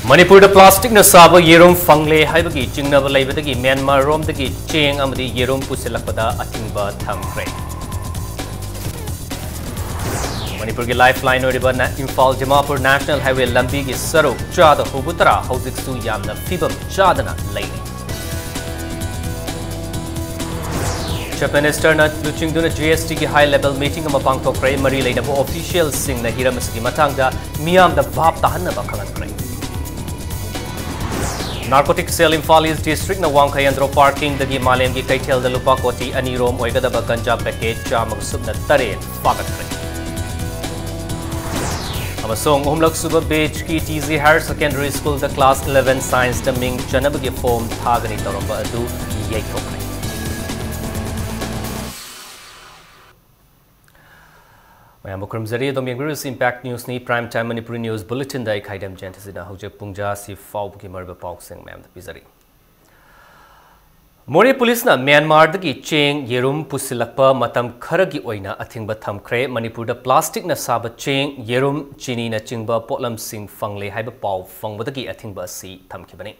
Manipur the plastic na saba yerum fangle haibagi chingnaba laibadagi Myanmar romdagi cheng amadi yerum pusilakpada atingba thamkre. Manipur ki lifeline oriba na Imphal Dimapur National Highway lambi ki saruk chada hubutara haujiksu yamna fibam chadana laini. Chief Minister na luchingduna GST ki high level meeting ama pangthokre mari leinabo official sing na hiramasigi matangda miyam da bhap tahanna ba khangantre. Narcotic cell Imphal East District na Wangkayandro parking dagi Malem ki Kaithel da lupa koti anirom oigadaba ganja package chamag subna tare fagatre. Amasong umlak suba batch ki TZ Higher Secondary School da class 11 science da ming chanabagi form thagani toromba adu yaithokre. Mukramzari Domingos Impact News ni Prime Time Manipuri News Bulletin da ikhaidam jentasina hojek pungja si faub ki marba paukseng ma'am da pizari. Mori police na Myanmar dagi cheng yerum pusilakpa matam kharagi oina athingba thamkre Manipur da plastic na saba cheng yerum chini na chingba potlam sing fangle haiba pau fangbadagi athingba si thamkibani.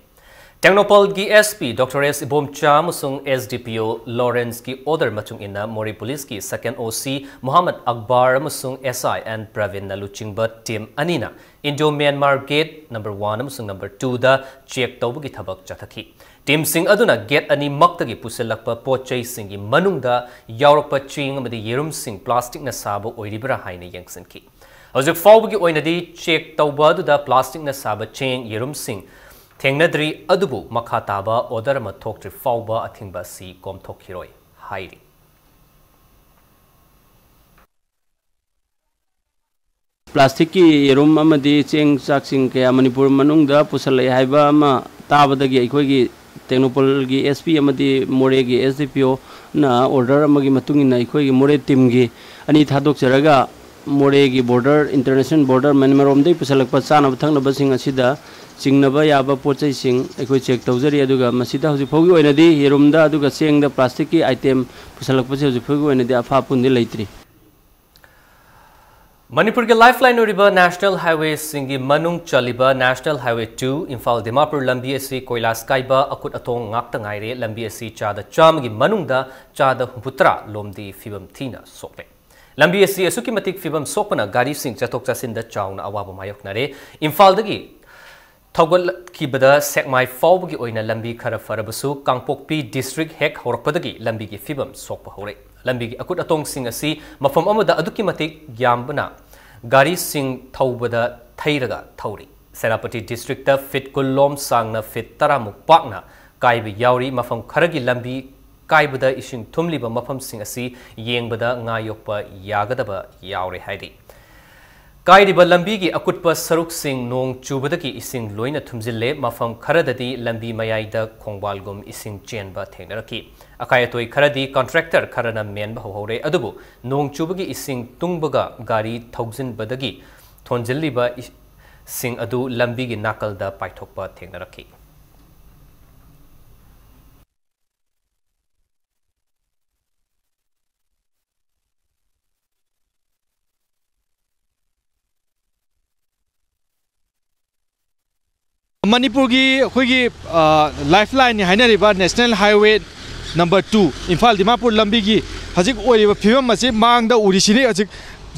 Technopol ki SP Dr. S. Ibomcha musung SDPO Lawrence ki order machung inna Mori Police ki second OC Muhammad Akbar musung SI and Pravin na luchingba team anina Indo-Myanmar gate number 1 musung number 2 da check tawbugi thabak chathaki. Team sing aduna gate ani maktagi pusilakpa pochai singi manungda yaurakpa ching amadi yerum sing plastic na saba oiribra haina yangsanki. Hojik fawbugi oinadi check tawba da plastic na saba ching yerum sing Tengnadri adubu makataba order ma thokri fawba athingba si kom thokhiroi hairi. Plastic ki yerum amadi cheng saksing kaya Manipur manungda pusalai haiba ama tabadagi aikoi Technopol gi SP amadi More gi SDPO na order amagi matungina aikoi gi More team gi ani thadok charaga More gi border international border Myanmar dei pusalakpa chana bathang basing asida Singnaba yaba pochai sing ekoi check tawjari aduga masida hoji phogi oinadi yerumda aduga chengda plastic ki item pusalakpa hoji phogi oinadi afa pundi leitri. Manipur ki lifeline oriba National Highway singi manung chaliba National Highway 2 Imphal Dimapur lambi asi koilas kaiba akut atong ngakta ngaire lambi asi chada chamgi manungda chada huputra lomdi fibam thina sokle. Lambi asi asuki matik fibam sokpana gari sing chatok chasinda chauna awaba mayoknare Imphal dagi Thogol kibada sekmai fawbagi oina lambi khara farabasu Kangpokpi district hek horakpadagi lambi gi fibam sokpa hore lambi gi akut atong sing asi mafam amada aduki matik gyambana gari sing thawbada thairaga thawri Senapati district ta fit kullom sangna fit taramuk pakna kaibi yauri mafam kharagi lambi kaibada ising thumliba mafam sing asi yengbada ngayokpa yagadaba yauri haidi Kairiba lambi gi akutpa saruk sing nong chubadaki ising loina thumjille mafam kharadadi lambi mayaida khongbalgum ising chenba thengnaraki akayatoi kharadi contractor kharana menba hore adubu nong chubagi ising tungbaga gari thoujin badagi thonjilliba sing adu lambi gi nakalda paithokpa thengnaraki Manipur ki lifeline hainariba National Highway number 2 Imphal Dimapur lambi gi hajik oiriba phibam ase mangda urisini hajik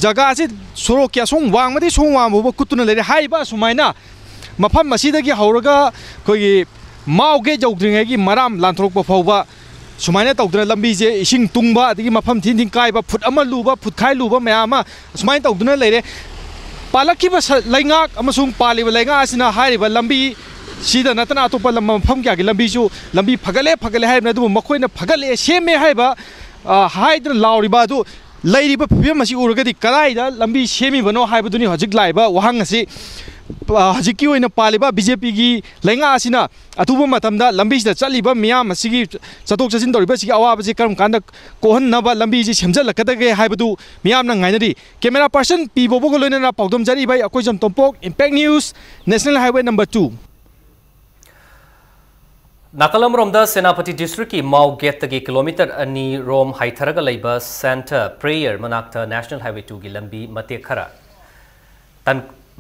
jaga ase sorok kya song wang madi song wang bo kutuna lere haiba sumaina mafam masida gi hauraga khoi mauge jawdringai gi maram lanthorok phawba sumaina tawdra lambi je ising tungba adigi mafam thin thin kaiba phut ama luba phut khai luba mayama sumaina tawduna lere Palaki ba laingak amasung paliba lainga asina hairiba lambi sida natana atopa mafam kya gi lambi ju lambi phagale haibna du makhoi na phagale seme haiba haidra lauriba du lairiba phibam asi uragadi karaida lambi semi bano haibaduni hajik laiba wahang asi hajiki oina paliba BJP gi lainga asina atuba matamda lambi sida chaliba miyam asigi chatok chasin doriba sigi awaba ji karam kanda kohan naba lambi ji semjalakadage haibadu miyam na ngainari camera person P bobo go loina na pawdom jari bai akoi jam tompok Impact News National Highway number 2 Nakalam romda Senapati district ki Mau gate tagi kilometer ani rom haitharaga laiba Center Prayer manakta National Highway 2 gi lambi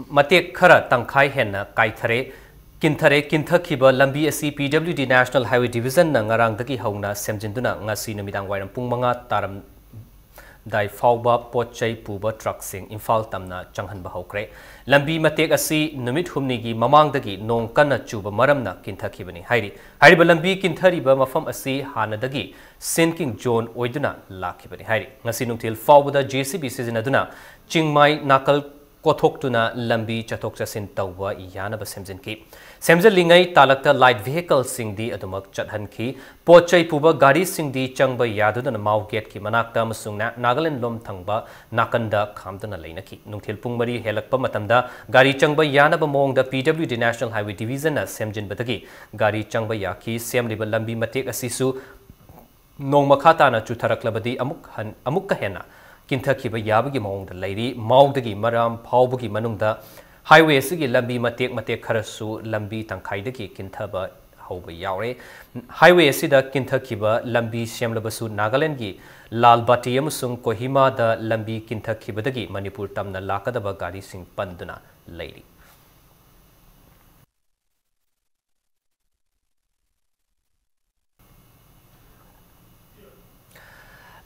matek khara tangkhai henna kaithare Kinthare Kinthakhiba Lambi asi PWD National Highway Division na ngarangdagi hauna semjinduna ngasi numidang wairam pung manga taram dai fauba pochai puba truck sing Imphal tamna changhan bahokre Lambi matek asi numit humnigi mamangdagi nong kana chuba maramna kinthakibani hairi hariba lambi kinthariba mafam asi hanadagi Sinking Zone oiduna lakhibani hairi ngasi nungtil fauba JCB sizinaduna Chingmai nakal Kothok lambi chathok chasin tawwa yanaba semjin ki semjal lingai talakta light vehicle singdi adumak chathan ki pochai puba gari singdi changba yaduna mau gate ki manakta masungna Nagaland lom thangba nakanda khamdana leinaki nungthil pungmari helakpa matamda gari changba yanaba mongda PWD National Highway Division na semjin batagi gari changba yaki semliba lambi matek asisu nong makhata na chutharaklabadi amuk kahena Kinthakhiba yabagi maungda lairi maudagi maram phawbagi manungda highway sigi lambi matek kharasu lambi tangkhaidagi kinthaba hauba yaure highway sida kinthakhiba lambi semlabasu Nagaland gi Lalbati amasung Kohima da lambi kinthakibadagi Manipur tamna lakadaba gari sing panduna lairi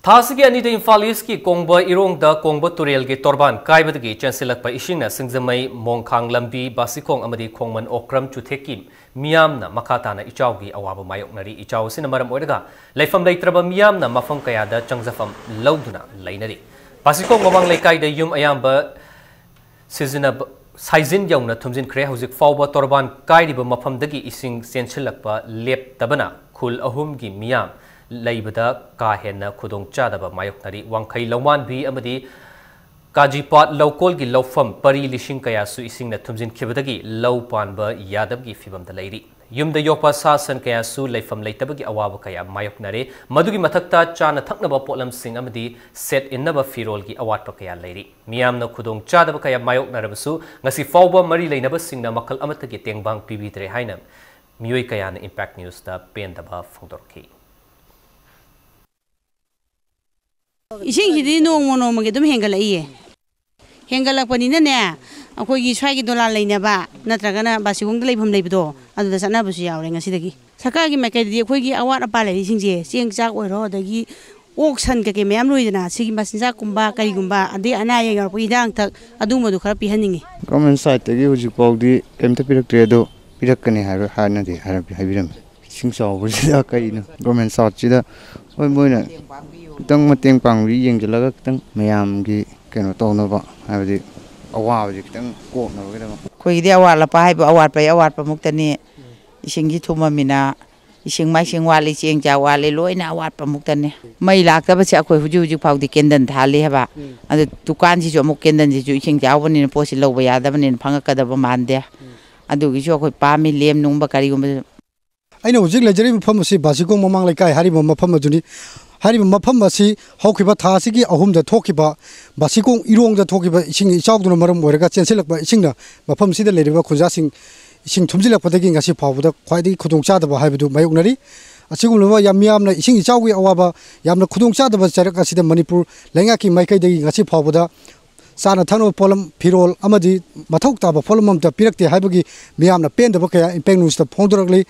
Thasigi anida Imphal East ki Kongba Irong da Kongba Turel ge Torban kaibadagi chancelakpa isingna singzamai Mongkhang lambi basikong amadi Khongman Okram chutheki miyamna makhatana ichawgi awaba mayoknari ichaw sina maram oidaga laifam leitraba miyamna mafam kayada changjafam lauduna lainari basikong mamang leikai da yum ayamba sizina saizin yauna thumjin khre hojik fawba Torban kairiba mafamdagi ising senchilakpa lep tabana khul ahum gi miyam Laibada Kahena Kudong Chadaba Mayoknari Wangkai Lawan B Amadi Kajipat Lokol gi Lofam Pari Lishing Kayasu ising na Tumjin Kibadagi Low Panba Yadab gi Fibam the lady. Yum the Yopa Sasan Kayasu Laifam Laitabagi Awaba Kaya Mayoknare Madugi Matakta Chana Taknaba Potlam Sing Amadi set in Naba Firol gi Awat Pakaya lady. Miam no Kudong Chadaba Kaya Mayoknarabasu Ngasi Fawba Mari Lainaba Sing na Makal Amatagi Tengbang PB Tre Hainam Mui Kayana Impact News da Pendaba Fondorki. Ising hidi nong magi dum hengalaiye hengalakpanina ne akoigi swagi dollar leinaba natragana basigong leifam leibdo aduda sanabusu yaure ngasidagi sakagi maikaidi akoigi awat apa lai singje chengchak oiro dagi oksan ke meyam loidana sigi masinja kumba karigumba ade anaya yarpo idang tak adumodu khara pihaningi government side tagi huji pawdi kemta piraktre do pirakkani hana de harabi habiram singsaw burida kaina government side chida oi moina tang mateng pangri yengjalaga tang mayam gi keno townaba habdi awa ji tang ko na weda koi dia wala pa hai awat pa muktani isingi thuma mina ising mai sing wali cheng ja wali loina awat pa muktani mai lakta ba cha koi huju phawdi kendan thali haba adu dukan ji jo muk kendan ji ju ising ja wani posi loba yada bani phangakada ba mande adu gi jo koi pa mi lem nung ba kari gum aina hujik lejari mafam si basikong mamang lekai hari mafam ajuni hari mafam asi haukiba thasigi ahumda thokiba basikong irongda thokiba ising ichawduna maram oiraga chenselakba isingna mafam sida leriba khunja sing ising thumjilakpadagi ngasi phawbuda khwaidagi khudongchadaba haibadu mayoknari asigumlaba yamyamna ising ichawgi awaba yamna khudongchadaba charak asida Manipur lengaki maikaidagi ngasi phawbuda sana thano polam firol amadi mathok taba polam amta pirakte haibagi miyamna pendaba kaya impact news ta phongdorakli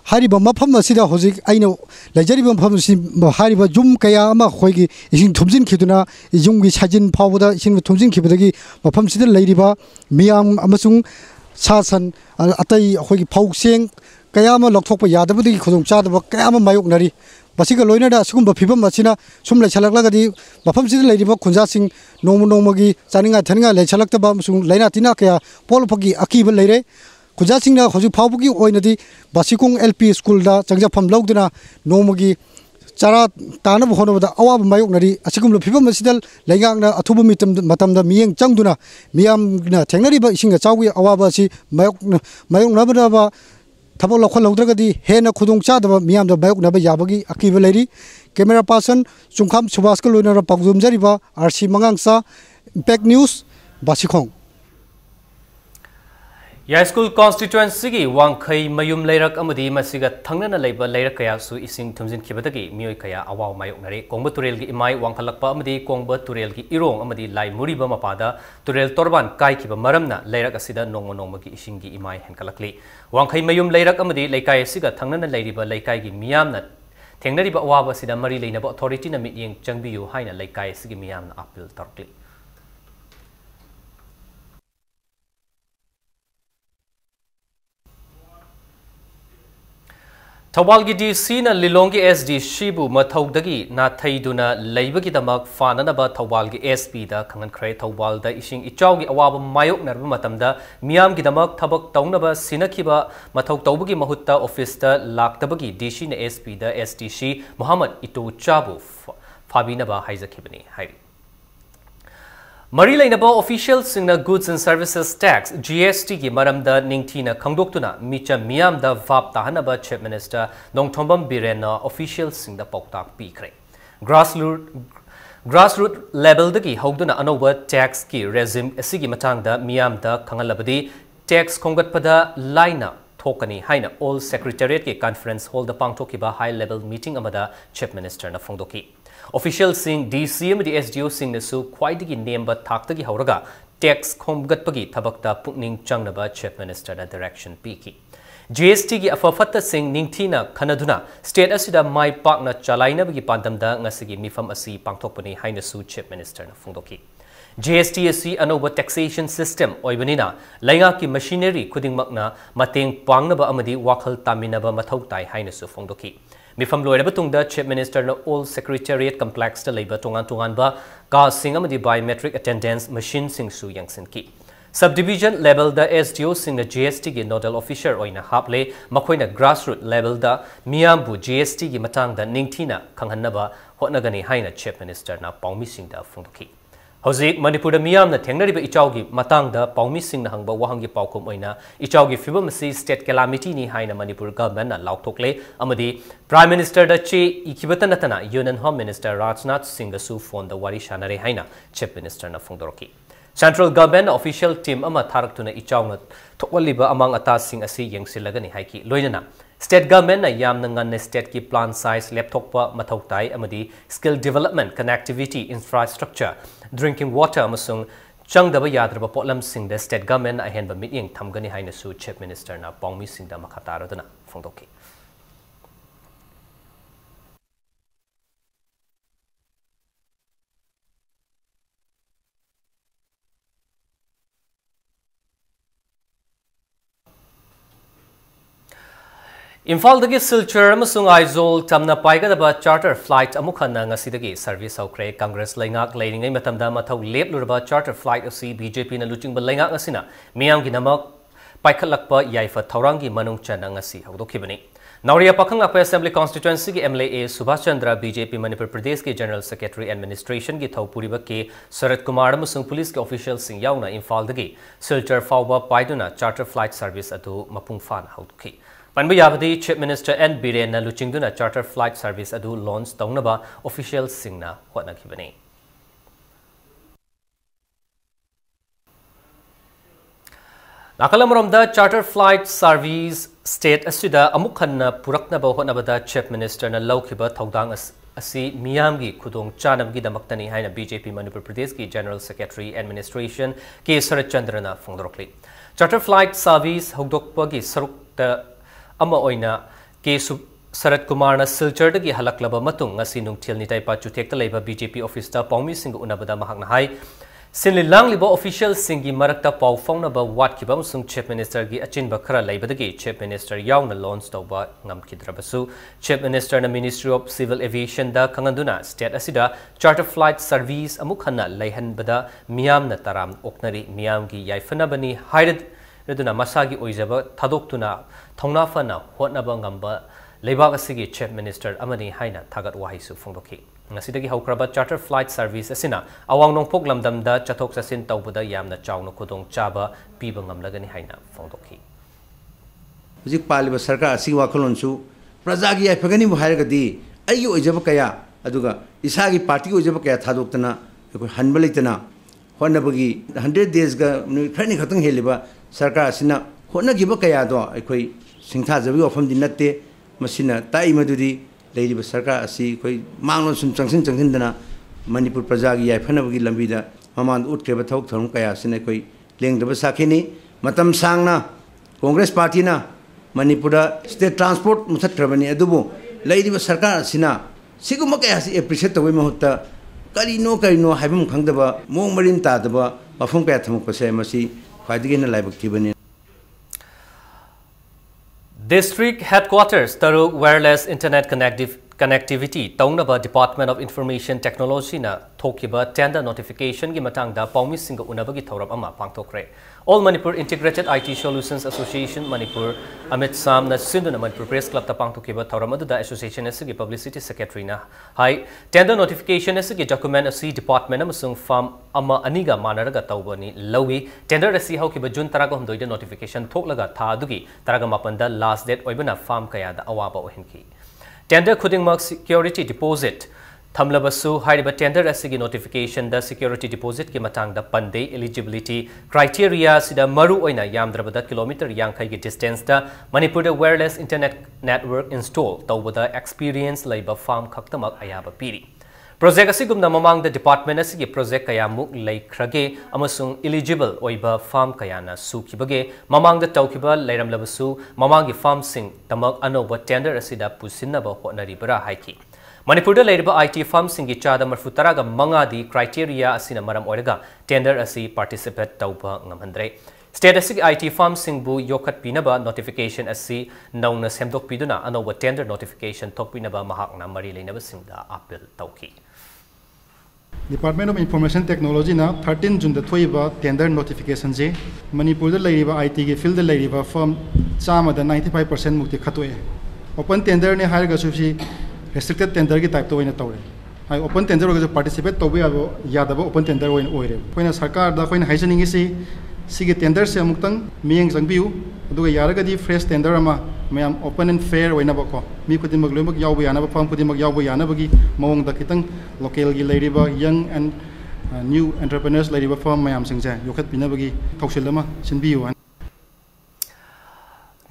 Hariba mafam asida hojik aina lajariba mafam si hariba jum kaya ama khoigi ising thumjin khiduna ijunggi sajin phawda ising thumjin khibadagi mafam sida leiriba miyam amasung sasan atai khoigi phaukseng kaya ama lokthokpa yadabadi khudong chadaba kaya ama mayoknari basiga loina da sugumba phibam asina sumlai chalakлагadi mafam sida leiriba khunja sing nongmagi chaninga thaninga lai chalaktaba amasung laina tina kaya polphagi akiba leire Kuja singna hoju phawbugi oinadi basikong LP school da changjafam lawduna nomagi chara tanab honobada awab mayoknari asigumlo phibam asidal laingangna athuba matamda miyeng changduna miyamna thengnari ba isinga chawgi awaba si mayoknabada ba thabo lokhol lawdragadi hena khudong chadaba miyamda mayoknaba yabagi akiba leiri camera person chungkham subhaskal loinara pagdumjari ba RC mangangsa Impact News basikong या school constituency की वांखई मयूम लेरक अमदी मसिगा थंगना लेबा लेरक कया सु इसिंग थुमजिन खिबदगी मियोय कया अवाव मायोकनरे कोंगबा तुरेल की इमाई वांखलकपा अमदी कोंगबा तुरेल की इरोंग अमदी लाई मुरिबा मपादा तुरेल तोरबान काइखिबा मरमना लेरक असिदा नोंगो नोंगो की इसिंग की इमाई हेनकलकली वांखई मयूम लेरक अमदी लेकाय असिगा थंगना लेरिबा लेकाय की मियामना थेंगनरिबा अवाब असिदा मरी लेनबा अथॉरिटी ना मिटिंग चंगबियु हाइना लेकाय असिगी मियामना अपील तौरकली थौबाल की डीसी ना लिलोंग की एसडी शिबु मथौदगी नाथैदुना लेबगिदमक फाननबा थौबाल की एसपी दा खंगनख्रे थौबाल दा इशिंग इचाव की अवाब मायोकनरबा मतमदा मियाम गिदमक थबक तौनबा सिनखिबा मथौ तौबगी महुत्ता ऑफिस दा लाक्तबगी डीसी ना एसपी दा एसडीसी मोहम्मद इटो चाबु फाबिनबा हाइजखिबनी हाइ मरी लेनबा ऑफिशियल सिंगना goods and services tax GST की मरमदा निंगथीना खंगदोक्तुना मिचा मियाम दा वाप ताहनबा चीफ मिनिस्टर नोंगथोंबम बिरेना ऑफिशियल सिंगदा पौताक पीखरे ग्रासरूट लेवल दगी हौदुना अनोबा टैक्स की रेजिम असिगी मतांगदा मियाम दा खंगलबदी टैक्स खोंगतपदा लाइना थोकनी हाइना ऑल सेक्रेटेरिएट के कॉन्फ्रेंस हॉल दा पांगथोकिबा high level meeting अमदा chief minister ना फोंदोकी ऑफिशियल सिंग डीसी अमदी एसडीओ सिंग नसु ख्वाइदगी नेमबा थाक्तगी हौरगा टैक्स खोमगतपगी थबकता पुकनिंग चंगनबा चीफ मिनिस्टर दा डायरेक्शन पीकी जीएसटी की अफफत सिंग निंगथीना खनदुना स्टेट असिदा माई पाकना चलाइनबगी पांदमदा ngasiगी मिफम असि पांगथोकपनी हाइनसु चीफ मिनिस्टर ना फोंदोकी जीएसटी असि अनोबा टैक्सेशन सिस्टम ओइबनिना लैंगा की मशीनरी खुदिंगमकना मतेंग पांगनबा अमदी वाखल तामिनबा मथौ ताइ हाइनसु फोंदोकी मिफम लोइरबा तुंगदा चीफ मिनिस्टर ना ऑल सेक्रेटेरिएट कॉम्प्लेक्स दा लेबा तोंगान तोंगानबा का सिंग अमदी बायोमेट्रिक अटेंडेंस मशीन सिंग सु यंगसिनकी सब डिवीजन लेवल दा एसडीओ सिंग ना जीएसटी की नोडल ऑफिसर ओइना हापले मखोइना ग्रासरूट लेवल दा मियामबु जीएसटी की मतांगदा निंगथीना खंगहन्नबा होटनगनी हाइना चीफ मिनिस्टर ना पाउमी सिंग दा फोंदोकी हौजिक मणिपुर मियामना थेंगनरिबा इचावगी मतांगदा पाउमी सिंगना हंगबा वाहंगी पाउकुम ओइना इचावगी फिबम असि स्टेट कैलामिटी नि हाइना मणिपुर गवर्नमेंट ना लाउथोकले अमदी प्राइम मिनिस्टर दा चे इखिबता नतना union home minister Rajnath Singh सु फोन दा वारी शानरे हाइना चीफ मिनिस्टर ना फोंदोरकी सेंट्रल गवर्नमेंट ऑफिशियल टीम अमा थारकतुना इचावना थोकवलिबा अमंग अता सिंग असि यंगसिलगनी हाइकी लोइनना स्टेट गवर्नमेंट ना यामना ngane स्टेट की प्लान साइज लैपटॉप मथौ ताई अमदी skill development connectivity infrastructure drinking water अमसुंग चंगदबा याद्रबा पोटलम सिंग द स्टेट गवर्नमेंट अहेनबा मिटिंग थमगनी हाइनसु चीफ मिनिस्टर ना पाउमी सिंग दा मखतारदना फोंदोकी इम्फाल दगी सिलचर अमसुंग आइजोल तमना पाइगदबा चार्टर फ्लाइट अमुखना ngasiदगी सर्विस हौख्रे कांग्रेस लैंगाक लेरिंगै मतमदा मथौ लेपलुरबा चार्टर फ्लाइट असि बीजेपी ना लुचिंगबा लैंगाक असिना मियांगी नमक पाइखलकपा याइफा थौरांगी मनुंग चना ngasi हौदोखिबनी नौरिया पाखंग लापा असेंबली कॉन्स्टिट्यूएंसी के एमएलए सुभाष चंद्र बीजेपी मणिपुर प्रदेश के जनरल सेक्रेटरी एडमिनिस्ट्रेशन की थौपुरिबा के शरद कुमार अमसुंग पुलिस के ऑफिशियल सिंग याउना इम्फाल दगी सिलचर फाउबा पाइदुना चार्टर फ्लाइट सर्विस अदु मपुंग फान हौदोखि पनबा याबदी चीफ मिनिस्टर एन बीरेन लुचिंगदुना चार्टर फ्लाइट सर्विस अदु लॉन्च तौनबा ऑफिशियल सिंगना होटनखिबनी नाकलमरमदा चार्टर फ्लाइट सर्विस स्टेट असिदा अमुखन्ना पुरक्नबा होटनबदा चीफ मिनिस्टर ना लौखिबा थौदांग असि मियामगी खुदोंग चानबगी दमक्तनी हाइना बीजेपी मणिपुर प्रदेश की जनरल सेक्रेटरी एडमिनिस्ट्रेशन के शरद चंद्रना फोंदोरकली चार्टर फ्लाइट सर्विस हौदोकपगी सरुकता अमा ओइना के शरद कुमार सिलचर की हलक्लबा मतुंग ngasi nungthil nitai pa chuthekta leiba BJP office ता पाउमी सिंग उनबदा महकना हाई सिनलि लांगलिबा ऑफिशियल सिंगी मरकता पाउ फाउनबा वाटखिबा अमसुंग चीफ मिनिस्टर की अचिनबा खरा लेबदगी चीफ मिनिस्टर याउना लॉन्च तौबा ngamkhidrabasu चीफ मिनिस्टर ना मिनिस्ट्री ऑफ सिविल एविएशन दा खंगंदुना स्टेट असिदा चार्टर फ्लाइट सर्विस अमुखना लैहनबदा मियामना तराम ओकनरी मियामगी याइफनबनी हाइरद रदुना मसागी ओइजबा थादोक्तुना थौनाफना होटनबा ngamba लेबाग असिगी चीफ मिनिस्टर अमनी हाइना थागत वाहिसु फोंदोखि ngasiदगी हौक्रबा चार्टर फ्लाइट सर्विस असिना अवांग नोंगपोक लमदमदा चथोक चसिन तौबदा यामना चाउना खुदोंग चाबा पीबा ngamlagani हाइना फोंदोखि हुजिक पालिबा सरकार असि वाखलोनसु प्रजागी याइफगनी हाइरगदी अयु ओइजबा कया अदुगा इसागी पार्टी ओइजबा कया थादोक्तना हनबा लेतना होनबगी 100 डेज गा खरनी खतंग हेलिबा सरकार असिना होनगिब कयादो अखोई सिंथाजबी वफम दिन नत्ते मसिना ताई मदुदी लेरिब सरकार असि अखोई मांगलो सुम चंगसिन मणिपुर प्रजागी याफनबगी लंबीदा ममान उठ्रेब थौक थौम कया सिने अखोई लेंगदब साखिनी मतम सांगना कांग्रेस पार्टी ना मणिपुर स्टेट ट्रांसपोर्ट मुथ्रबनी अदुबो लेरिब सरकार सिना सिगुम कया सि एप्रिशिएट तबई महत्ता करिनो हाइबम खंगदब मोंग मरिन तादब मफम कया थमकसे मसी ख्वाइदगी न लाइबक थिबनी District Headquarters Taruk Wireless Internet Connectivity Taunaba Department of Information Technology na thokiba tender notification gi matangda paumi singa unabagi thorab ama pangthokre. All Manipur Integrated IT Solutions Association Manipur Amit Sam na sinduna Manipur Press Club ta pangthokiba thoram adu da association asigi publicity secretary na hai tender notification asigi document asi department amasung farm ama aniga manaraga tawbani lawi tender asi haukiba June taraga humdoida notification thoklaga tha adugi taraga mapanda last date oibana farm kaya da awaba ohinki. Tender khudingmak security deposit Thamlabasu hariba tender asigi notification da security deposit ki matang da pande eligibility criteria sida maru oina yamdrabada kilometer yankai gi distance da Manipur da wireless internet network install tawbada experience laiba farm khaktamak ayaba piri. Project asigumna mamang da department asigi project kaya muk lai krage amasung eligible oiba farm kaya na sukibage mamang da tawkiba lairamlabasu mamang gi farm sing tamak anoba tender asida pusinaba honari bara haiki. Manipur da lairiba IT farm singi chada marfutaraga mangadi criteria asina maram oiraga tender asi participate tauba ngamhandre. State asigi IT farm singbu yokat pinaba notification asi nauna semdok piduna anoba tender notification tok pinaba mahakna mari leinaba singda appeal tauki. Department of Information Technology na 13 June da thoiba tender notification je Manipur da lairiba IT ge field da lairiba firm chama da 95% mukti khatoe. Open tender ne haraga subsi restricted tender की type तो वही ना तौरे high open tender वगैरह participate तो भी अब याद अब ओपन टेंडर वही ओरे कोई ना सरकार दा कोई ना हाइजनिंग इसी के टेंडर से अमुक्तंग मियंग संबियु अदुगा यारगदी फ्रेश टेंडर अमा मैम ओपन एंड फेयर वही ना बको मी खुद मग लोमग याव याना ब फर्म खुद मग याव याना बगी मवंग दा कितंग लोकल की लेरिबा यंग एंड न्यू एंटरप्रेन्योर्स लेरिबा फर्म मैम सिंगजे योखत पिना बगी थौसिल अमा सिनबियु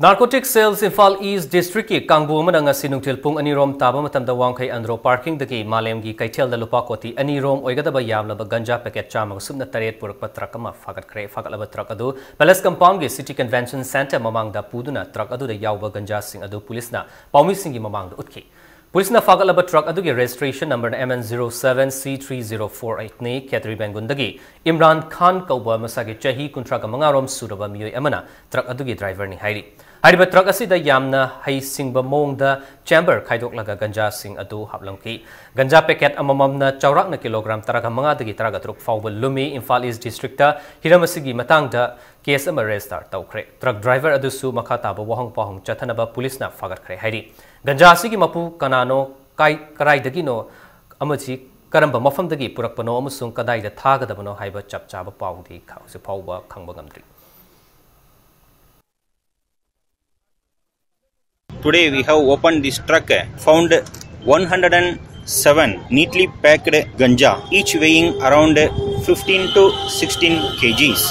Narcotic Sales Infal East District ki Kangbu mananga sinungtil pung anirom taba matamda wangkai andro parking dagi malem gi kaitel da lupa koti anirom oigadaba yamlaba ganja packet chama subna taret purak truck ama fagat kre fagalaba truck adu palace compound gi city convention center mamang da puduna truck adu da yawba ganja sing adu police na paumi sing gi mamang da utki police na fagalaba truck adu gi registration number na MN07C3048 ne Khetri Bengun dagi Imran Khan kauba masagi chahi kuntra ga mangarom suraba miyoi amana truck adu gi driver ni hairi Hariba truck asida yamna hai singba mongda chamber khaidok laga ganja sing adu haplamki ganja packet amamamna chaurakna kilogram taraga manga dagi taraga truk fawba lumi Imphal East district ta hiramasigi matangda case ama register tawkhre truck driver adu su makha taba wahong pahong chathanaba police na fagat khre hairi ganja asigi mapu kanano kai karai dagi no amachi karamba mafam dagi purakpano amusung kadai da thagadabano haiba chapchaba pawdi khausi pawba khangba ngamdri Today we have opened this truck, found 107 neatly packed ganja, each weighing around 15 to 16 kgs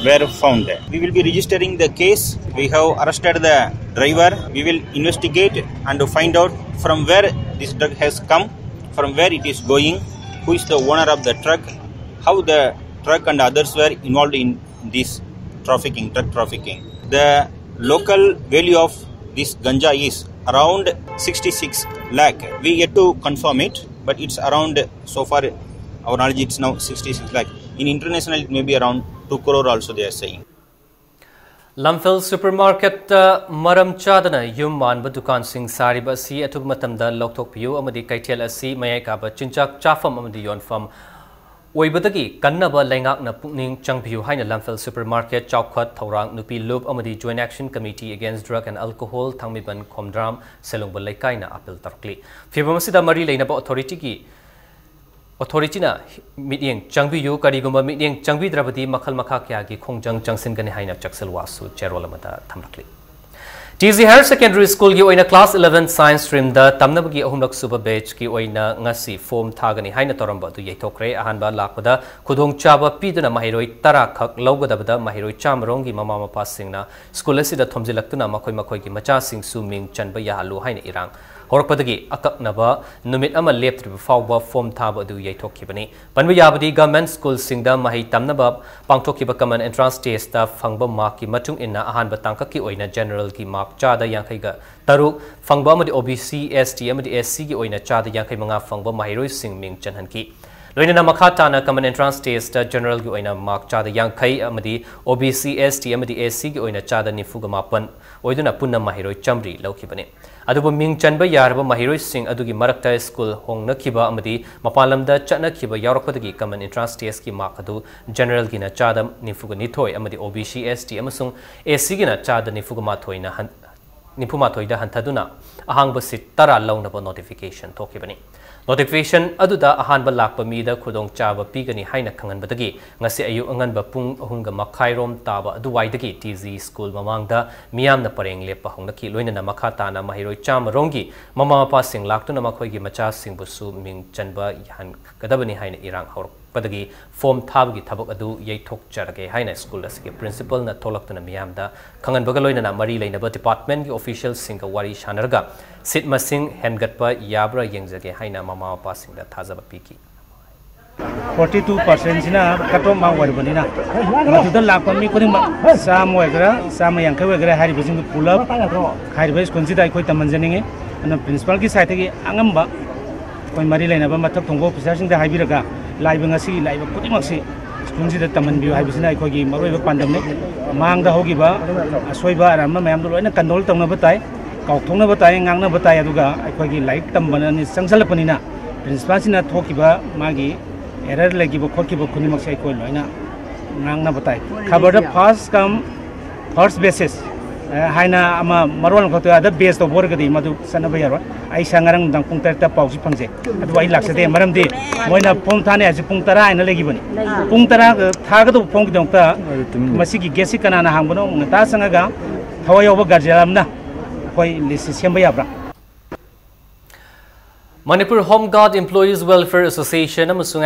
were found. We will be registering the case. We have arrested the driver. We will investigate and find out from where this drug has come, from where it is going, who is the owner of the truck, how the truck and others were involved in this trafficking, drug trafficking. The local value of this ganja is around 66 lakh. We yet to confirm it, but it's around, so far our knowledge, it's now 66 lakh. In international, it may be around 2 crore also they are saying. Lamphil supermarket maram chadana yum manba dukan sing sariba si atug matamda loktok piu amadi kaitel asi mayai kaba chinchak chafam amadi yonfam Oibadagi kannaba lengak na pukning changpiu haina Lamphil supermarket chawkhat thorang nupi loop amadi joint action committee against drug and alcohol thangmiban khomdram selongba laikai na appeal tarkli fibamasida mari leinaba authority na midyeng changbiu karigumba midyeng changbidrabadi makhal makha kya gi khongjang changsin gani haina chaksal wasu cherolamada thamrakli TZ Higher Secondary School ki oina class 11 science stream da tamnabagi ahumlak super batch ki oina ngasi form thagani haina toramba du yaithokre ahanba lakpada khudong chaba piduna mahiroi tara khak lawgadabada mahiroi chamrong gi mama mapa singna school asida thomjilaktuna makhoi makhoi gi macha sing su ming chanba yahalu haina irang horpadagi akaknaba numit ama leptriba fawba form thaba du yaithokibani panba yabadi government school singda mahi tamnaba pangthokiba common entrance test da phangba mark ki matung inna ahanba tangka ki oina general ki mark chada yankai ga taru phangba amadi OBC ST amadi SC ki oina chada yankai manga phangba mahiroi sing ming chanhanki loina makata na common entrance test general ki oina mark chada yankai amadi OBC ST amadi SC ki oina chada nifuga mapan oiduna punna mahiroi chamri laukibani adubu ming chanba yarba mahiroi sing adugi marakta school hongna khiba amadi mapalamda chana khiba yarakpadagi common entrance test ki mark adu general gina chada nifuga nithoi amadi OBC ST amasung SC gina chada nifuga mathoi na nipuma thoida hanthaduna ahangba sit tara lawnaba notification thokibani notification aduda ahanba lakpa mida khudong chaba pigani haina khanganbadagi ngasi ayu anganba pung ahunga makhairom taba aduwaidagi TZ school mamangda miyamna pareng lepa hongnaki loinana makhata na mahiroi cham rongi mama mapa sing laktuna makhoigi macha sing busu ming chanba yan kadabani haina irang haur padagi form thabgi thabak adu yaithok charage haina school asigi principal na tholaktuna miyamda khanganbaga loinana mari leinaba department gi official singa wari shanarga sit masing hengatpa yabra yengjage haina mama mapa singda thajaba piki 42% sina katom ma warbanina matuda lakpa mi kuding sam wagra sam yankai wagra hari bising pulap hari bis konsida koi tamanjaninge ana principal ki site gi angamba koi mari leinaba matak thonggo officer singda haibiraga laiba ngasi laiba kudimaksi konsida tamanbi haibisina koi gi maroiba pandamne mangda hogiba asoiba arama mayamdo loina kandol tongna batai kaukthongna batai ngangna batai aduga koi gi like tambana ni sangsalpanina principal sina thokiba magi error legibo khokibo khunimak sai koi loina ngangna batai khabar da first come first basis haina ama marwal khoto ada base to bor gadi madu sanaba yaro ai sangarang dang pung tar ta pausi phangje adu ai laksade maramdi moina pung thane aji pung tara aina legibani pung tara thaga do pung dong ta masigi gesi kana na hangbono ngata sangaga thawayoba garjalamna koi list semba yabra Manipur Home Guard Employees Welfare Association amasung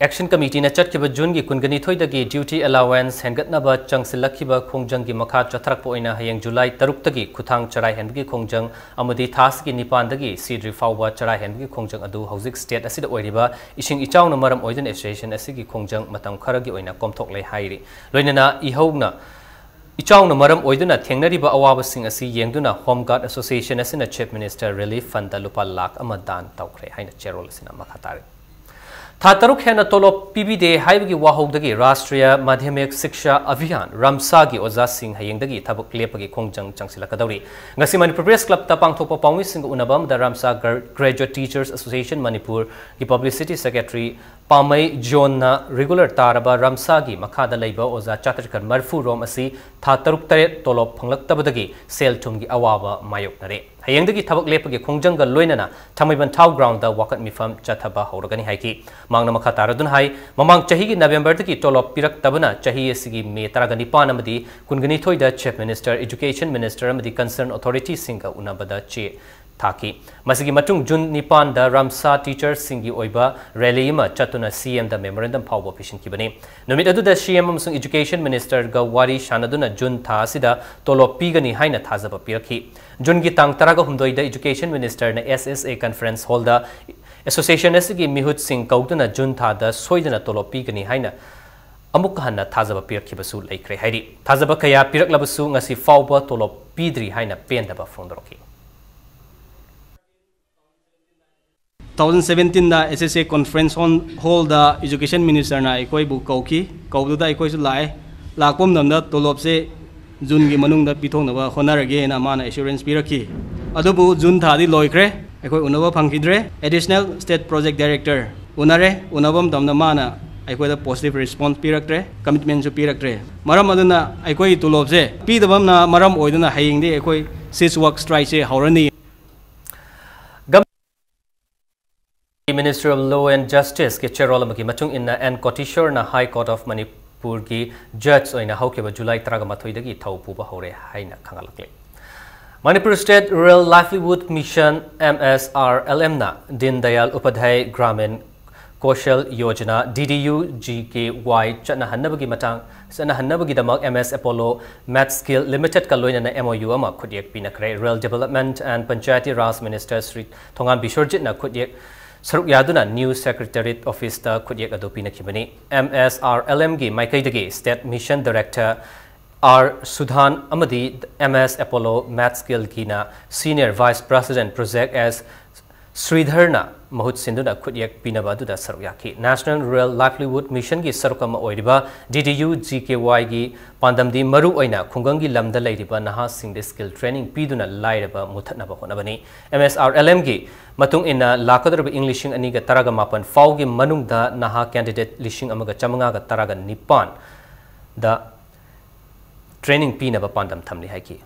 Action Committee na chatkiba June gi kungani thoidagi duty allowance hengatnaba changsilakiba khongjang gi makha chatharakpa oina hayeng July 3 tagi khuthang charai henbigi khongjang amadi thas gi nipan dagi sidri fawba charai henbigi khongjang adu hojik state asida oiriba ising ichawna maram oidan association asigi khongjang matam kharagi oina komthoklei hairi loinana ihogna ichawna maram oiduna thengnariba awaba sing asi yengduna Home Guard Association asina Chief Minister Relief Fund lupa lakh amadan tawkhre haina cherol asina makhatari Thataruk hena tolop PBD haibagi wahogdagi Rashtriya Madhyamik Shiksha Abhiyan Ramsagi Oza Singh hayengdagi thabak lepagi khongjang changsilakadawri ngasi Manipur Press Club ta pangthokpa pawmi sing unabam da Ramsa Graduate Teachers Association Manipur gi Publicity Secretary Pamai John na regular taraba Ramsagi makhada leiba Oza Chatrikar Marfu Rom asi Thataruk tare tolop phanglaktabadagi sel thumgi awaba mayoknare hayengdagi thabak lepagi khongjanga loinana Thamaiban Thau ground da wakat mifam chathaba horagani haiki mangna makha taradun hai mamang chahi gi November dagi tolop pirak tabana chahi asigi me taragani panamadi kungani thoida Chief Minister Education Minister amadi concerned authority singa unabada che thaki masigi matung June nipan da Ramsa teachers singi oiba rally ma chatuna CM da memorandum phawba pishin kibani numit adu da CM amsung Education Minister ga wari shanaduna June tha sida tolop pigani haina thajaba pirakhi June gi tang taraga humdoi da Education Minister na SSA conference hall da Association asigi mihut sing kauduna June tha da soidana tolop pigani haina amuk hanna thajaba pirakhibasu laikre hairi thajaba kaya piraklabasu ngasi fawba tolop pidri haina pendaba phondoroki 2017 da SSA conference hall da education minister na ekoi bu kauki kaudu da ekoi su lai lakpom namda tolop se June gi manung da pithong na ba honarage na mana assurance pirakhi adubu June tha di loikre ekoi unaba phangkidre additional state project director unare unabam damna mana ekoi da positive response piraktre commitment su piraktre maram aduna ekoi tolop se pidabam na maram oiduna haying de ekoi sis work strike se haurani Ministry of Law and Justice ke Cherola maki matung inna and Kotishore na High Court of Manipurgi judge oina haukiba July 13 thau puba hore haina khangalakle. Manipur State Rural Livelihood Mission MSRLM na Din Dayal Upadhyay Gramin Kaushal Yojana DDU-GKY chana hannabagi matang sana hannabagi damak MS Apollo Math Skill Limited kaloina na MOU ama khudyak pinakre Rural Development and Panchayati Raj Minister Sri Thongan Bishorjit na khudyak saruk yaduna New Secretariat Office ta khudyak ado pinakibani MSRLM gi Maikai State Mission Director R. Sudhan Amadi MS Apollo Math Skill Kina Senior Vice President Project as Sridharna Mahut Sinduna Kudyak Pinabadu da Saryaki National Rural Livelihood Mission gi Sarukama Oiriba DDU-GKY gi Pandamdi Maru Oina Kungangi Lamda Ladiba Naha Singde Skill Training Piduna Lairaba Mutatnaba Honabani MSRLM gi Matung ina Lakadarba Englishing Aniga Taraga Mapan Faugi Manungda Naha Candidate Lishing Amaga Chamanga Taraga Nipan da Training Pinaba Pandam Thamli Haiki.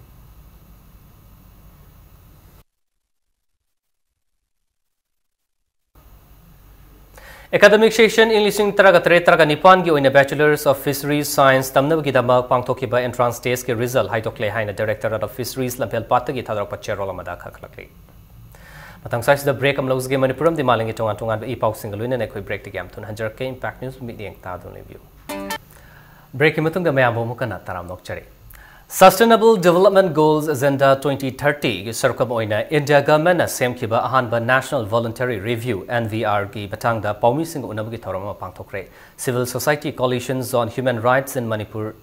Academic session in Lising Taraga Nipan gi oina Bachelors of Fisheries Science Tamnabagi Dama Pangtokiba entrance test ke result Haitokle Haina Directorate of Fisheries Lampel Patagi Thadrak Pacherola Madaka Klakli. Matang size the break am lows game Manipuram the Maling Tongan e pau single win and equi break the game to 100k impact news meeting Tadun review. Break Matung the Mayambo Mukana Taram Nokchari. Sustainable Development Goals Agenda 2030 Sarukam Oina India Government na Semkiba Ahanba National Voluntary Review NVR gi Batangda Paumi Sing Unabagi Thorama Pangtokre Civil Society Coalitions on Human Rights in Manipur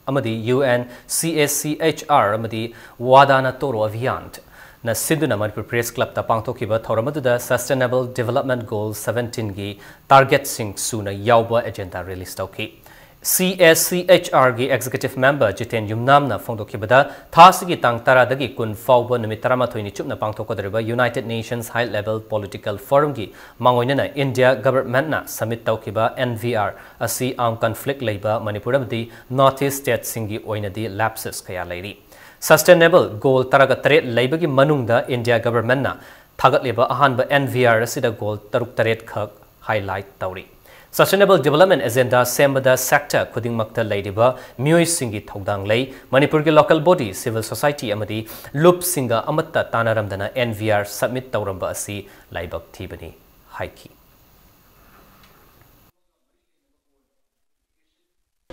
Amadi UN CSCHR Amadi Wadana Toro Aviant na Sinduna Manipur Press Club ta Pangtokiba Thoramadu da Sustainable Development Goals 17 gi Target Sing Suna Yauba Agenda release tauki CSCHR gi Executive Member Jiten Yumnamna Fongdokibada Thasigi Tang Taradagi Kun Fauba Numitarama Thoini Chupna Pangtokodriba United Nations High Level Political Forum gi Mangoinana India Government na Summit Taukiba NVR Asi Arm Conflict Labor Manipuramdi Northeast State Singi Oinadi Lapses Kaya Lady Sustainable Goal Taraga Tret Labor gi Manungda India Government na Thagat Labor Ahanba NVR Asida Goal Taruk Taret Khak Highlight Tauri Sustainable Development Agenda Sembada Sector Kuding Makta Ladiba Mui Singi Togdang Lay Manipur ki local body civil society amadi Lup Singa Amatta Tanaramdana NVR submit Tauramba Asi Laibak Tibani Haiki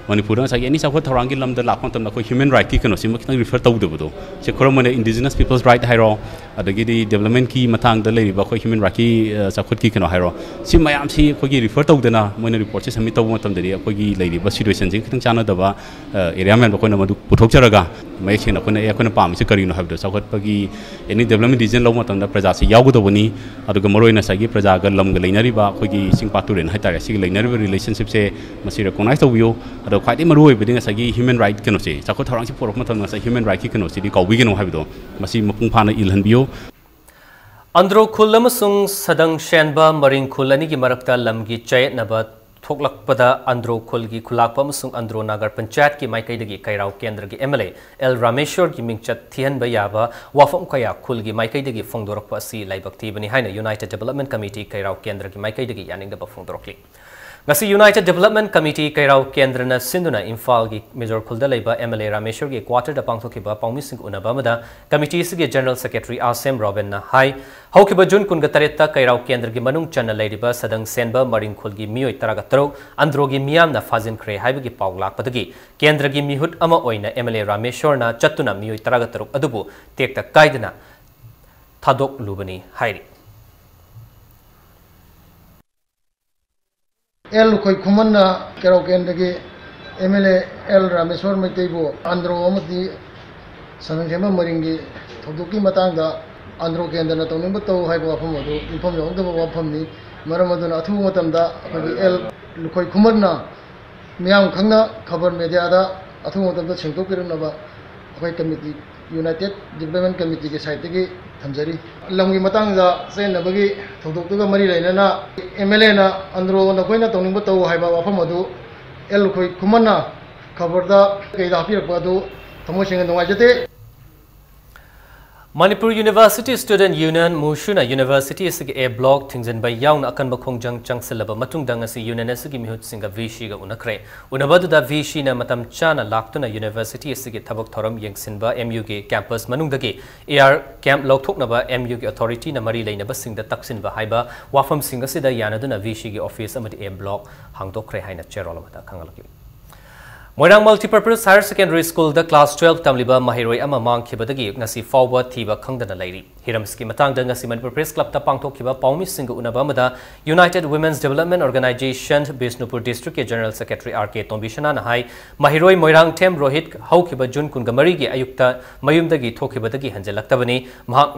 Manipur na sagi ani sa ko tharang gi lam da lakon tam na ko human right ki kano sim kitang refer taw de bodo se koromane indigenous people's right hairo adagi di development ki matang da lei ba ko human right ki sa khut ki kano hairo sim mayam si ko gi refer taw de na moina report se submit taw matam de ko gi lei ba situation jing kitang chana da ba area man ba ko na madu puthok charaga mai chena ko na ya ko na pam se kari no habdo sa khut pa gi any development region lo matam da praja se yaw go do bani aduga moroi na sagi praja ga lam ga leinari ba ko gi singpa turen haitare si leinari relationship se masira recognize taw yo quite a marui bidding as a human right can say. Sakotarang for Matan as a human right can see the we can have it. Masi Mapungpana Ilhan Bio Andro Kulamasung Sadang Shanba Marine Kulani Marakta Lamgi Chay Nabat Toklak Pada Andro Kulgi Kulapamasung Andro Nagar Panchat ki Maikaidagi Kairao Kendra ki MLA El Rameshwar ki Mingchat Tian Bayaba Wafam Kaya Kulgi Maikaidagi Fongdorokpa Si Laibakti Bani Haina United Development Committee Kairao Kendra ki Maikaidagi Yaning the Bafongdorokli. Ngasi United Development Committee Kairao Kendra na Sinduna Imphal gi Major Khulda Leiba MLA Rameshwar gi quarter da pangthokiba Paumising Unabamada Committee sigi General Secretary Asem Robin na hai Haukiba Jun kun gatareta Kairao Kendra gi Manung Chana Leiba Sadang Senba Maring Khul gi Mioi Taraga Tarok Andro gi Miam na Fazin Kre haiba gi Paulak Padagi Kendra gi Mihut ama oina MLA Rameshwar na Chatuna Mioi Taraga Tarok adubu tekta kaidana Thadok Lubani hairi El koi kumanna Kairao Kendra MLA El Rameshwar Maiteibo Andro Amati Sadang Senba Maringi Thodoki Matanga Andro Kendra na Tawning Bato Haiba Wafam Adu Infam Yongdaba Wafam ni Maramaduna Athu Matamda El koi kumanna Miyam Khangna Khabar Media da Athu Matamda Sengtokirunaba Akhoi Committee United Development Committee ke site ki thamjari lamgi matangda senabagi thodoktuga mari lainana MLA na andro na koina tawning bato haiba wafam adu el khoi kumanna khabarda keida hapirakpa adu thamoi singa nungai jate Manipur University Student Union Mushuna University is a block things in by young akan bakong jang changsilaba matung dang asi union asigi mihut singa vishi ga unakre unabadu da vishi na matam chana laktuna university asigi thabak thoram yengsinba MU ge campus manung dagi AR camp lokthokna ba MU ge authority na mari leina ba singda taksinba haiba wafam singa sida yanaduna vishi ge office amadi a block hangdokre haina cherol mata khangalaki Moirang Multipurpose Higher Secondary School the class 12 tamliba mahiroi ama mangkhibadagi ngasi fawba thiba khangdana lairi hiramski matangda ngasi Manipur Press Club ta pangthokhiba paumi singa unaba amada United Women's Development Organization Bisnupur District General Secretary RK Tombishana na hai mahiroi Moirang Them Rohit haukiba Jun kungamari gi ayukta mayumdagi thokhibadagi hanjelaktabani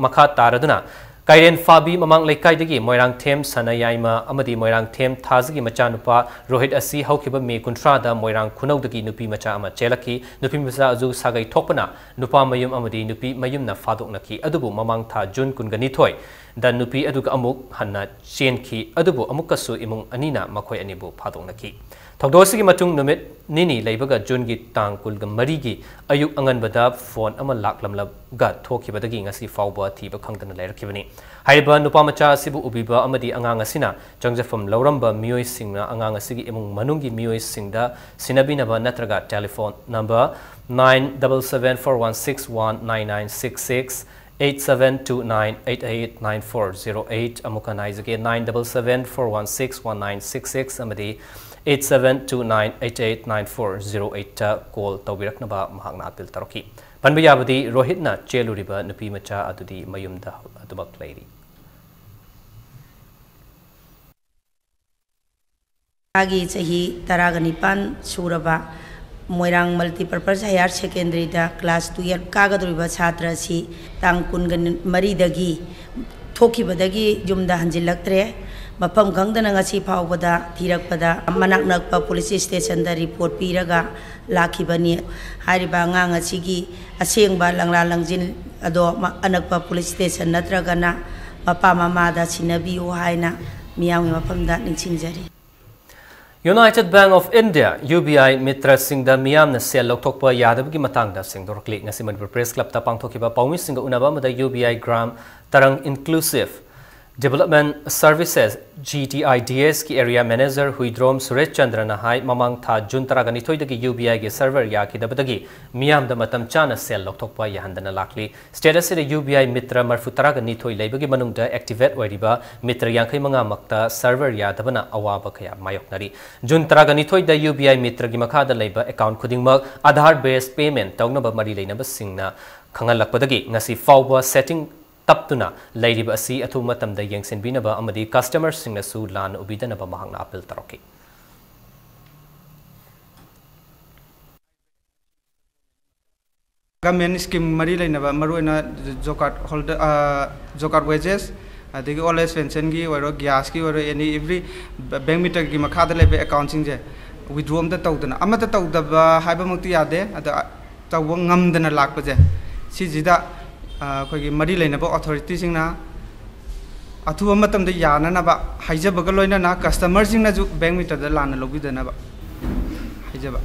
makha taraduna Kairen Fabi mamang lekai Moirang Them Sanayaima Amadi Moirang Them Thazagi Machanupa Rohit Asi Haukiba Me Kuntrada Moirang Kunaudagi Nupi Macha Ama Chelaki Nupi Masa Azu Sagai Topana Nupa Mayum Amadi Nupi Mayum na Fadok Naki Adubu Mamang Tha Jun Kungani Toy Dan Nupi Aduga Amuk Hanna Chenki Adubu Amukasu Imung Anina Makoi Anibu Fadok Naki Thogdosigi Matung Numit Nini Laibaga Jungi Tang Kulga Marigi Ayuk Angan Bada Phone Ama Laklamla Gat Toki Badagi Ngasi Fawba Tiba Kangdana Lairkivani Haiba Nupamacha Sibu Ubiba Amadi Angang Asina Jangjafam Lauramba Miyoi Singna Angang Asigi Imung Manungi Miyoi Singda Sinabinaba Natraga telephone number 977416199966 8729889408 Amukanais again 9774161966 Amadi 8729889408 call Tawiraknaba Mahangna Apil Taroki Panbayabadi Rohitna Cheluriba Nupi Macha Adudi Mayumda Adubak Lady Agi Sahi Taraganipan Suraba Moirang Multipurpose Higher Secondary da class 12 Kagadriba Chatra si Tang Kungan Maridagi Toki Badagi Jumda Hanjilaktre Mapam Gangdana ngasi Pawbada Tirakpada Manaknakpa Police Station da report Piraga Laki Bani Hariba Nganga Sigi Asing ba Langla Langjin Ado Anakpa Police Station Natragana Mapa Mamada Sinabi Uhaina Miyami Mapamda Ningsinjari United Bank of India UBI Mitra Singda Miyam na sel loktokpa yadabgi matangda singdorkli ngasi Manipur Press Club ta pangthokiba paumi singa unaba mada UBI Gram Tarang Inclusive Development Services GTIDS ki area manager Huidrom Suresh Chandra na hai mamang tha Jun taragani thoidagi UBI ge server yaki dabadagi miyam da matam chana sel loktokpa yahandana lakli status de UBI Mitra marfu taragani thoi leibagi manungda activate oiriba Mitra yankai manga makta server ya dabana awaba khaya mayoknari Jun taragani thoida UBI Mitra gi makha da leiba account khudingmak Aadhaar based payment tawnaba mari leinaba singna khangalakpadagi ngasi fawba setting Taptuna Lady Basi Atumatam the Yangsin Binaba Amadi customers sing the Su Lan Ubidanaba Mahang Apple Taroki. Government scheme Marila Nava Maruina Zokat holder Zokat wages. I think always Fensengi or Giaski or any every bank meter Gimakada lebe accounting withdraw the Tautan. Amata Tau the Hybermutiade at the Tawangam than a lakpaze. Sijida. Kogi mari leina authorities na athu amatam da yana na ba haija bagaloina na customers na ju bank meter da lana lobi da na ba haija ba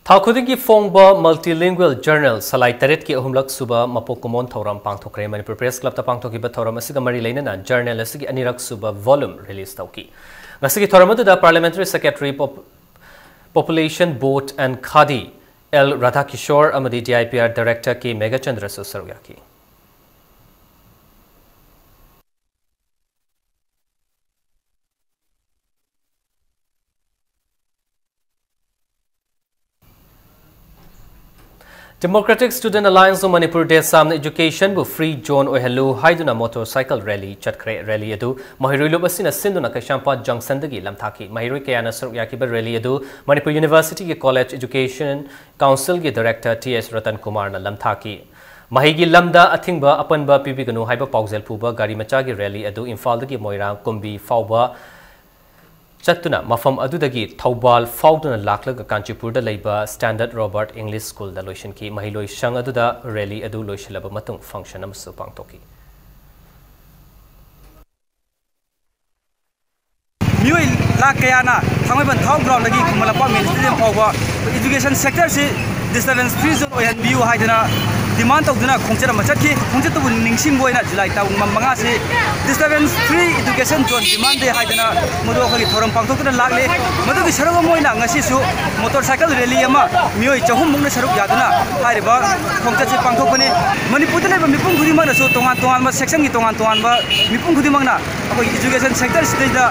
Thakuding ki Fongba Multilingual Journal Salai Taret ki ahumlak suba mapokumon thoram pangthokre Manipur Press Club ta pangthokiba thoram asiga mari leina na journal asigi anirak suba volume release tauki ngasigi thoramadu da Parliamentary Secretary Population Boat and Khadi L. Radhakishore Amadi DIPR Director K. Megachandra Susaryaki. Democratic Student Alliance of Manipur de Samna Education bu free zone ohelu haiduna motorcycle rally chatkre rally adu mahiroi lobasina sinduna kashampa junction dagi lamthaki mahiroi kayana sarukyaki ba rally adu Manipur University ke College Education Council ke Director TS Ratan Kumar na lamthaki mahigi lamda athingba apanba pibiganu haiba paujel phuba gari macha ge rally adu Imphal dagi Moirang Kumbi Fawba Chatuna Mafam Adudagi Taubal Fauduna Laklaga Kanchipur da Laiba Standard Robert English School da Loishan ki Mahiloi Shang Aduda Rally Adu Loishalaba Matung Function am Supang Toki. Mui Lakayana, Tangaban Town Ground lagi Kumalapa Ministry of Education Sector si disturbance free zone and view Haidana demand तौदुना खोंचर मचकी खोंचर तबु निंगसिंग बोइना जुलाई ताउंग मंगा से disturbance free education zone demand दे हाइदना मदो खगी थोरम पांगथोकना लागले मदो की सरग मोइना ngasisu motorcycle rally ama mioi chahum mungna saruk yaduna hariba खोंचर से पांगथोकने मणिपुर लेब मिपुंग खुदिमंगना सो तोंगान तोंगान बा सेक्शन की तोंगान बा मिपुंग खुदिमंगना अखोई एजुकेशन सेक्टर सिदा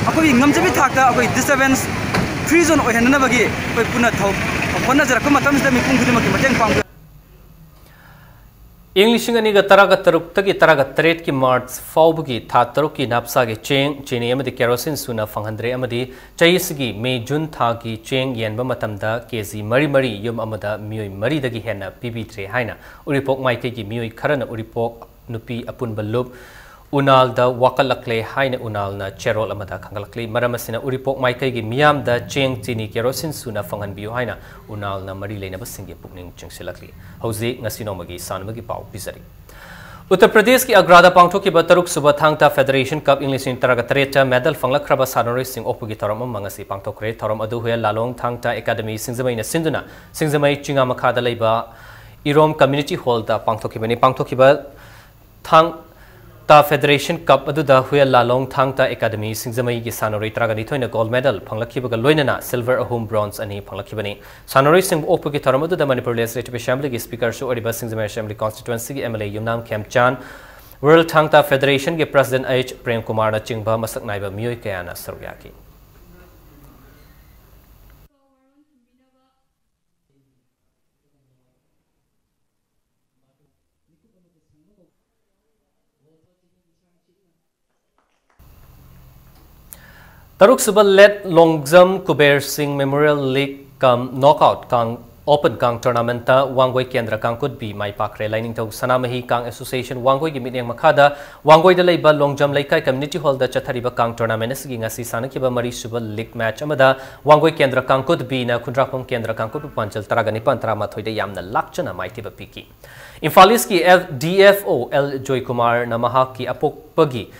अखोई ngamjabi thakta अखोई डिस्टर्बेंस फ्री जोन ओहननबगी अखोई पुना थौ पन्ना जरक मतमसदा मिपुंग खुदिमंगी मतeng पांग इंग्लिशिंग अनिगा तरागा तरुक तगी तरागा तरेट की मार्च फाउबगी था तरुक की नापसा के चेंग चीनी अमदी केरोसिन सुना फंगहंद्रे अमदी चाइसगी मे जून था की चेंग येनबा मतमदा केजी मरी मरी युम अमदा मियोई मरी दगी हेना पीबीत्रे हाइना उरिपोक माइके की मियोई खरन उरिपोक नुपी अपुनबा लुब उनाल दा वाकलकले हाइना उनाल ना चेरोल अमदा खंगलकले मरमसिना उरिपोक माइके की मियाम दा चेंग चीनी केरोसिन सुना फंगहन बियो हाइना उनाल ना मरी लेना बसिंगे पुकनिंग चिंगसिलकले हौजे ngasinomagi sanmagi pau pisari Uttar Pradesh की अग्रादा पांगथोकिबा तरुक सुबह थांगता फेडरेशन कप इंग्लिश तरागा तरेटा मेडल फंगलख्रबा सानोरी सिंह ओपुगी थरम मंगसी पांगथोक्रे थरम अदु हुए लालोंग थांगता एकेडमी सिंजमैना सिंधुना सिंजमै चिंगा मखादा लेबा इरोम कम्युनिटी हॉल दा पांगथोकिबनी पांगथोकिबा थांग ता फेडरेशन कप अदुदा हुए लालोंग थांगता एकेडमी सिंजमई की सानोरी तरागनी थोइना गोल्ड मेडल फंगलखिबगा लोइनना सिल्वर अहुम ब्रोंज अनि फंगलखिबनी सानोरी सिंह ओपु की थरम अदुदा मणिपुर लेजिस्लेटिव असेंबली की स्पीकर सो ओरिबा सिंजमई असेंबली कॉन्स्टिट्यूएंसी की MLA Yumnam Khemchand world Thangta federation के प्रेसिडेंट एच प्रेम कुमार ना चिंगबा मसक नाइबा मियोय कयाना सरुयाकी तरुक सुबह late Longjam Kuber Singh memorial league cum knockout Kang open Kang tournament Wangoi केंद्र कांकुद बी माई पाखरे लाइनिंग थौ सनामही कांग एसोसिएशन वांगोई की मीटिंग मखादा वांगोई द लेबा लोंगजम लेकाई कम्युनिटी हॉल द चथरिबा कांग टूर्नामेंट असगी ngasi सानकिबा मरी सुबह लीग मैच अमदा वांगोई केंद्र कांकुद बी ना खुंद्रापम केंद्र कांकुद पंचल तरागनि पंतरा माथोइद यामना लाकचना माइतिबा पीकी इंफालिस की डीएफओ एल जॉय कुमार नमहा की अपोकपगी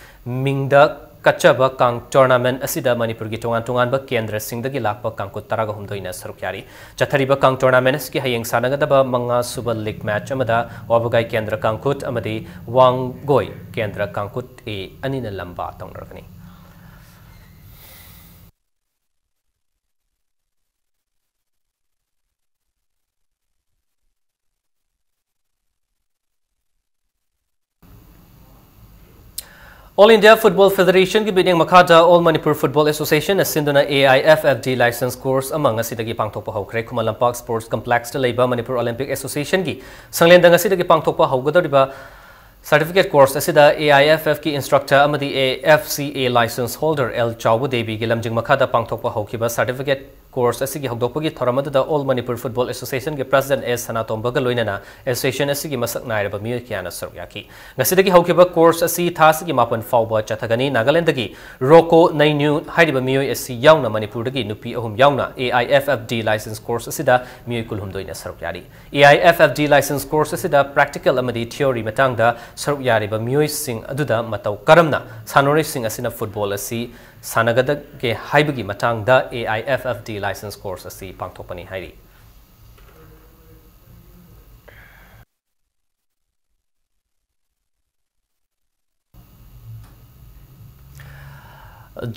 मिंगदा कच्चब कांग टूर्नामेंट असिदा मणिपुर की तोंगान तोंगान केंद्र सिंदगी लाप कांकुद तरागा हुमदोइना सरुक्यारी चथरिबा कांग टूर्नामेंट की हयेंग सानगदबा मंगा सुबह लीग मैच अमदा वाबगाई केंद्र कांकुद अमदी वांगोई केंद्र कांकुद ए अनिना लंबा तंगरगनी All India Football Federation की बिडिंग मखादा All Manipur Football Association सिंधुना AIFFD license course among असिदगी पांगथोकपा हौखरे खुमल लंपाक स्पोर्ट्स कॉम्प्लेक्स द लेबा मणिपुर ओलंपिक एसोसिएशन की संगलेंदंग असिदगी पांगथोकपा हौगदरिबा सर्टिफिकेट कोर्स असिदा AIFF की इंस्ट्रक्टर अमदी AFCA license holder L Chau Devi की लमजिंग मखादा पांगथोकपा हौखिबा सर्टिफिकेट कोर्स असिगी हौदोकपगी थोरमदुदा ऑल मणिपुर फुटबॉल एसोसिएशन के प्रेसिडेंट एस सनातोंबगा लोइनना एसोसिएशन असिगी मसक नायरबा मियोय कियाना सरुयाकी ngasiदगी हौखिबा कोर्स असि थासिगी मापन फाउबा चथगनी नागालैंडगी रोको नैन्यू हाइरिबा मियोय असि याउना मणिपुरदगी नुपी अहुम याउना AIFFD लाइसेंस कोर्स असिदा मियोय कुलहुमदोइना सरुयारी AIFFD लाइसेंस कोर्स असिदा प्रैक्टिकल अमदी थ्योरी मतंगदा सरुयारिबा मियोय सिंग अदुदा मतौ करमना सानोरे सिंग असिना फुटबॉल असि सानगद के हाइबगी मतंगदा AIFFD लाइसेंस कोर्स असि पांगथोकपनी हाइरी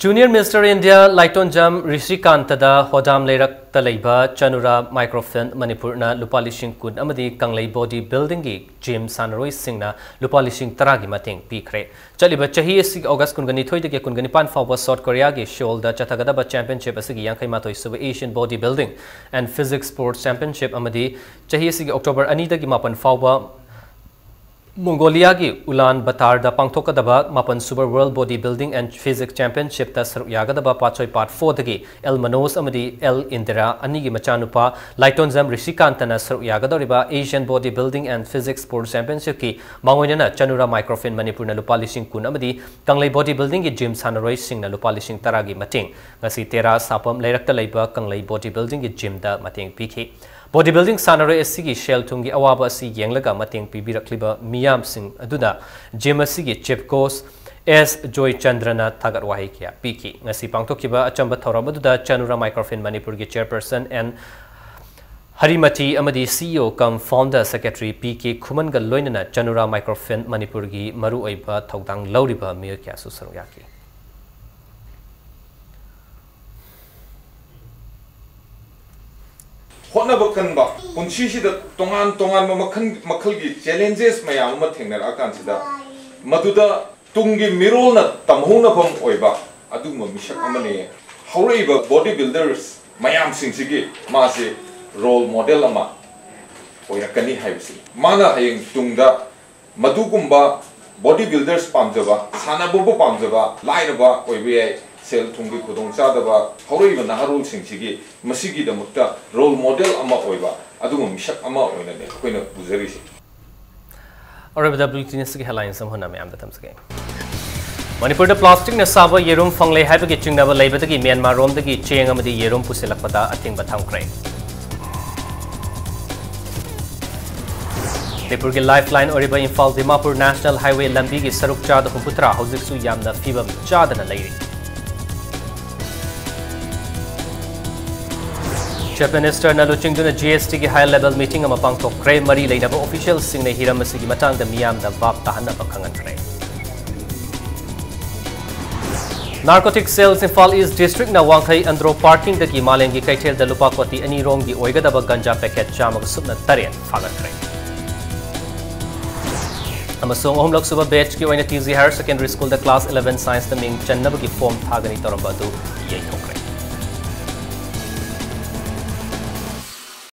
जूनियर मिनिस्टर इंडिया लाइटोंजम ऋषिकांतदा होदाम लेरक तलैबा चनुरा माइक्रोफिन मणिपुरना लुपा लिसिंग कुन अमदी कंगलै बॉडी बिल्डिंग की जिम सानरोई सिंगना लुपा लिसिंग तरागी मतेंग पीखरे चलिबा चही असि अगस्त कुनगनिथोइदगे कुनगनिपान फाउबा साउथ कोरिया की शोल्ड चथगदबा चैंपियनशिप असि यांखैमाथोइ सुब Asian body building and physics sports championship अमदी चही असि अक्टोबर 2 दगी मापन फाउबा मंगोलिया की उलान बतार दा पांगथोकदबा मापन super world body building and physics championship ता सरुक यागदबा पाचोय पार्ट 4 दगी एल मनोज अमदी एल इंदिरा अनिगी मचानुपा लाइटोंजम ऋषिकांतना सरुक यागदरिबा Asian body building and physics sports championship की मांगोइना चनुरा माइक्रोफिन मणिपुरना लुपा लिसिंग कुन अमदी कंगलै बॉडी बिल्डिंग की जिम सानरोई सिंगना लुपा लिसिंग तरागी मतेंग ngasi tera sapam leirakta leiba kanglei body building की जिम दा मतेंग पीखी बॉडी बिल्डिंग सानरे असि शेल थुंगी अवाब असि येंगलगा मतेंग पीबिरक्लिबा मियाम सिंह अदुदा जिम असि की चीफ कोच एस जॉय चंद्रना थागत वाही किया पीकी ngasi पांगथोकिबा अचंबा थौरम अदुदा चनुरा माइक्रोफिन मणिपुर की chairperson and Harimati amadi CEO cum founder secretary PK Khuman ga loinana Chanura Microfinance Manipur gi maru oiba thodang lauriba miyo kya su saruyaki. Hona bakan ba punchi si da tongan ma makhal gi challenges mayam ma thengnar akan sida maduda tungi mirol na tamhuna pham oiba adu ma misak amane haureiba bodybuilders mayam sing sigi ma se role model ama oirakani haibsi mana hayeng tungda madugumba bodybuilders pamjaba sanabobo pamjaba lairaba oibe sel thungi khudong chadaba haureiba naharul sing sigi masigi da mutta role model ama oiba aduma misak ama oina ne koina buzari si Arabda bulletin sigi headlines samhona me amda tamsage Manipur da plastic na saba yerum fangle haiba gi chingnaba leibada gi Myanmar rom da gi cheng amadi yerum pusilakpada ating batham krai Manipur ki lifeline oriba Imphal Dimapur National Highway lambi gi saruk chada humputra hojiksu yamna fibam chada na leiri Chief Minister Naluchingduna GST ki high level meeting ama pangthok kre mari leinaba officials sing na hiram asigi matang da miyam da vap tahanna bakhangan kre Narcotic cells Imphal East District na Wangthai Andro parking da ki malengi kaithel da lupa koti ani rong gi oiga da ganja packet chama subna taren fagat kre Amasung ohmlok suba batch ki oina TZ Higher Secondary School da class 11 science da ming channaba ki form thagani toramba du yei thokre